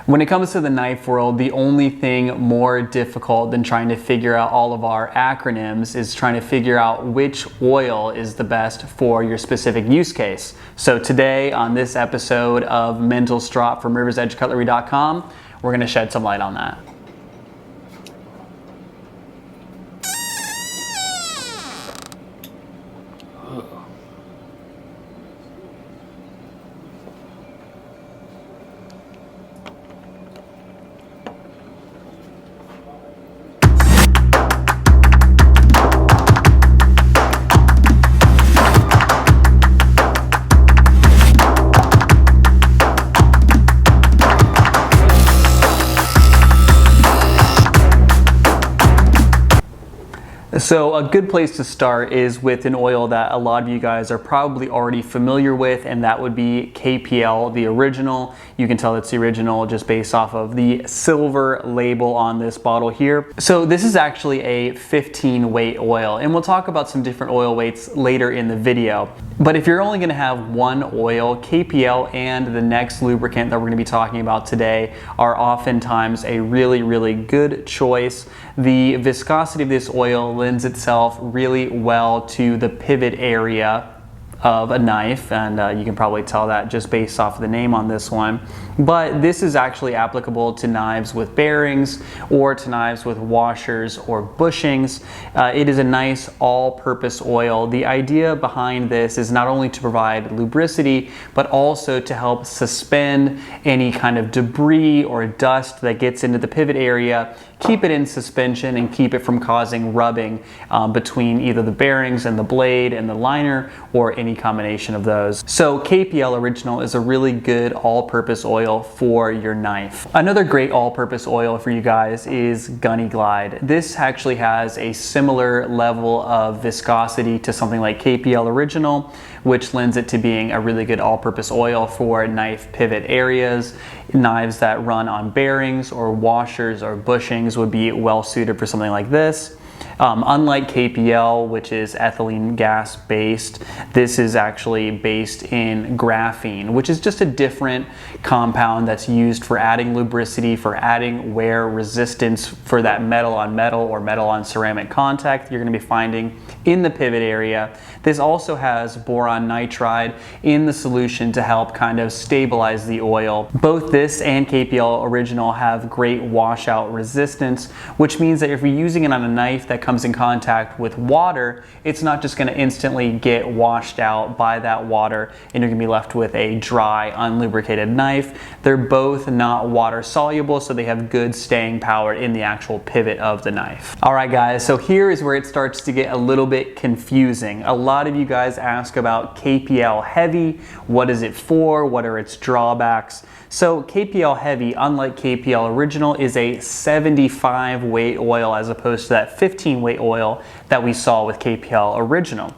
When it comes to the knife world, the only thing more difficult than trying to figure out all of our acronyms is trying to figure out which oil is the best for your specific use case. So today on this episode of Mental Strop from riversedgecutlery.com, we're going to shed some light on that. So a good place to start is with an oil that a lot of you guys are probably already familiar with, and that would be KPL, the original. You can tell it's the original just based off of the silver label on this bottle here. So this is actually a 15 weight oil, and we'll talk about some different oil weights later in the video. But if you're only gonna have one oil, KPL and the next lubricant that we're gonna be talking about today are oftentimes a really good choice. The viscosity of this oil lends itself really well to the pivot area of a knife, and you can probably tell that just based off of the name on this one. But this is actually applicable to knives with bearings or to knives with washers or bushings. It is a nice all-purpose oil. The idea behind this is not only to provide lubricity, but also to help suspend any kind of debris or dust that gets into the pivot area, keep it in suspension and keep it from causing rubbing between either the bearings and the blade and the liner, or any combination of those. So KPL Original is a really good all-purpose oil for your knife. Another great all-purpose oil for you guys is Gunny Glide. This actually has a similar level of viscosity to something like KPL Original, which lends it to being a really good all-purpose oil for knife pivot areas. Knives that run on bearings or washers or bushings would be well suited for something like this. Unlike KPL, which is ethylene gas based, this is actually based in graphene, which is just a different compound that's used for adding lubricity, for adding wear resistance for that metal on metal or metal on ceramic contact you're going to be finding in the pivot area. This also has boron nitride in the solution to help kind of stabilize the oil. Both this and KPL Original have great washout resistance, which means that if you're using it on a knife that comes in contact with water, it's not just going to instantly get washed out by that water and you're going to be left with a dry, unlubricated knife. They're both not water soluble, so they have good staying power in the actual pivot of the knife. Alright guys, so here is where it starts to get a little bit confusing. A lot of you guys ask about KPL Heavy. What is it for? What are its drawbacks? So KPL Heavy, unlike KPL Original, is a 75 weight oil as opposed to that 15 weight oil that we saw with KPL Original.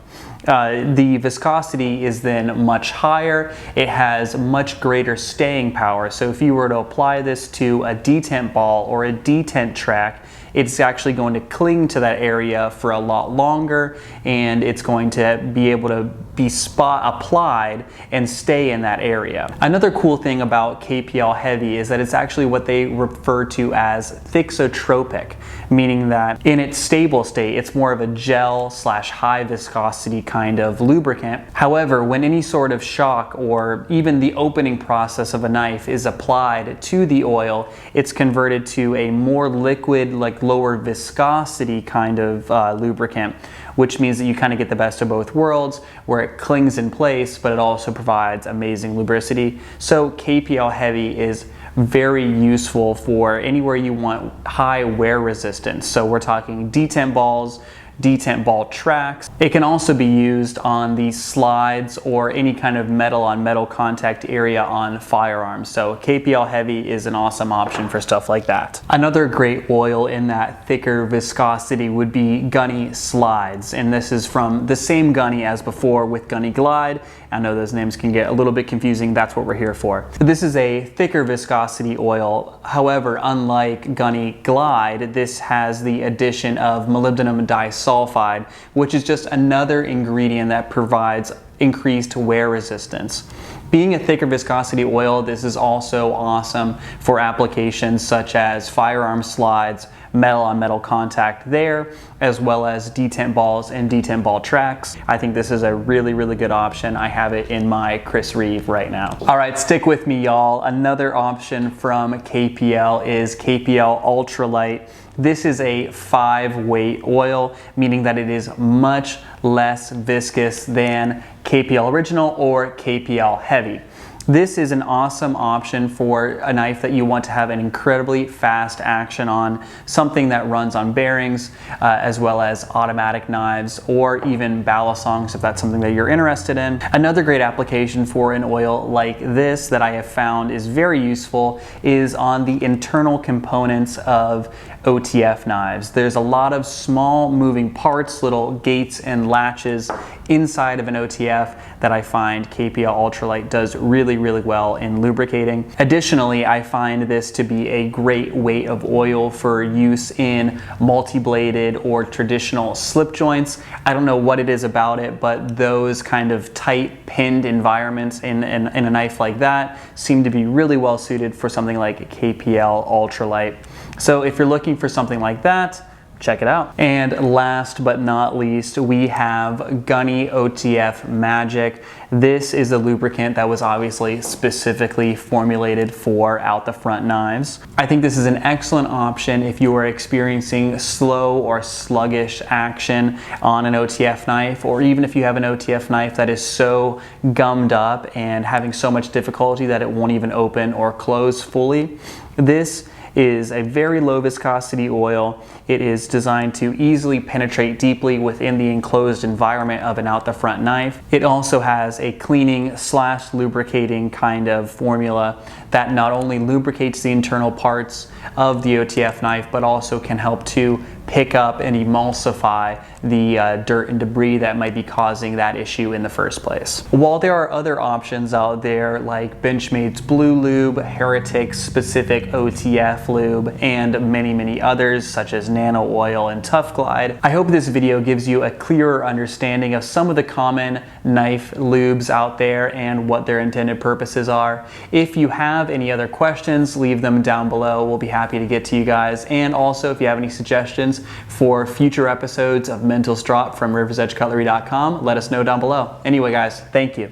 The viscosity is then much higher. It has much greater staying power. So if you were to apply this to a detent ball or a detent track, it's actually going to cling to that area for a lot longer, and it's going to be able to be spot applied and stay in that area. Another cool thing about KPL Heavy is that it's actually what they refer to as thixotropic, meaning that in its stable state, it's more of a gel slash high viscosity kind of lubricant. However, when any sort of shock or even the opening process of a knife is applied to the oil, it's converted to a more liquid, like lower viscosity kind of lubricant, which means that you kind of get the best of both worlds, where it clings in place, but it also provides amazing lubricity. So KPL Heavy is very useful for anywhere you want high wear resistance. So we're talking detent balls, detent ball tracks. It can also be used on the slides or any kind of metal on metal contact area on firearms. So KPL Heavy is an awesome option for stuff like that. Another great oil in that thicker viscosity would be Gunny Slides, and this is from the same Gunny as before with Gunny Glide. I know those names can get a little bit confusing. That's what we're here for. This is a thicker viscosity oil. However, unlike Gunny Glide, this has the addition of molybdenum disulfide, which is just another ingredient that provides increased wear resistance. Being a thicker viscosity oil, this is also awesome for applications such as firearm slides, metal on metal contact there, as well as detent balls and detent ball tracks. I think this is a really, really good option. I have it in my Chris Reeve right now. All right, stick with me, y'all. Another option from KPL is KPL Ultralite. This is a 5-weight oil, meaning that it is much less viscous than KPL Original or KPL Heavy. This is an awesome option for a knife that you want to have an incredibly fast action on, something that runs on bearings, as well as automatic knives, or even balisongs if that's something that you're interested in. Another great application for an oil like this that I have found is very useful is on the internal components of OTF knives. There's a lot of small moving parts, little gates and latches inside of an OTF that I find KPL Ultralite does really well in lubricating. Additionally, I find this to be a great weight of oil for use in multi-bladed or traditional slip joints. I don't know what it is about it, but those kind of tight pinned environments in a knife like that seem to be really well suited for something like KPL Ultralite. So if you're looking for something like that, check it out. And last but not least, we have Gunny OTF Magic. This is a lubricant that was obviously specifically formulated for out the front knives. I think this is an excellent option if you are experiencing slow or sluggish action on an OTF knife, or even if you have an OTF knife that is so gummed up and having so much difficulty that it won't even open or close fully. This is a very low viscosity oil. It is designed to easily penetrate deeply within the enclosed environment of an out the front knife. It also has a cleaning / lubricating kind of formula that not only lubricates the internal parts of the OTF knife, but also can help to pick up and emulsify the dirt and debris that might be causing that issue in the first place. While there are other options out there like Benchmade's Blue Lube, Heretic's specific OTF lube, and many others such as Nano Oil and Tough Glide, I hope this video gives you a clearer understanding of some of the common knife lubes out there and what their intended purposes are. If you have any other questions, leave them down below. We'll be happy to get to you guys. And also, if you have any suggestions for future episodes of Mental Strop from riversedgecutlery.com, let us know down below. Anyway, guys, thank you.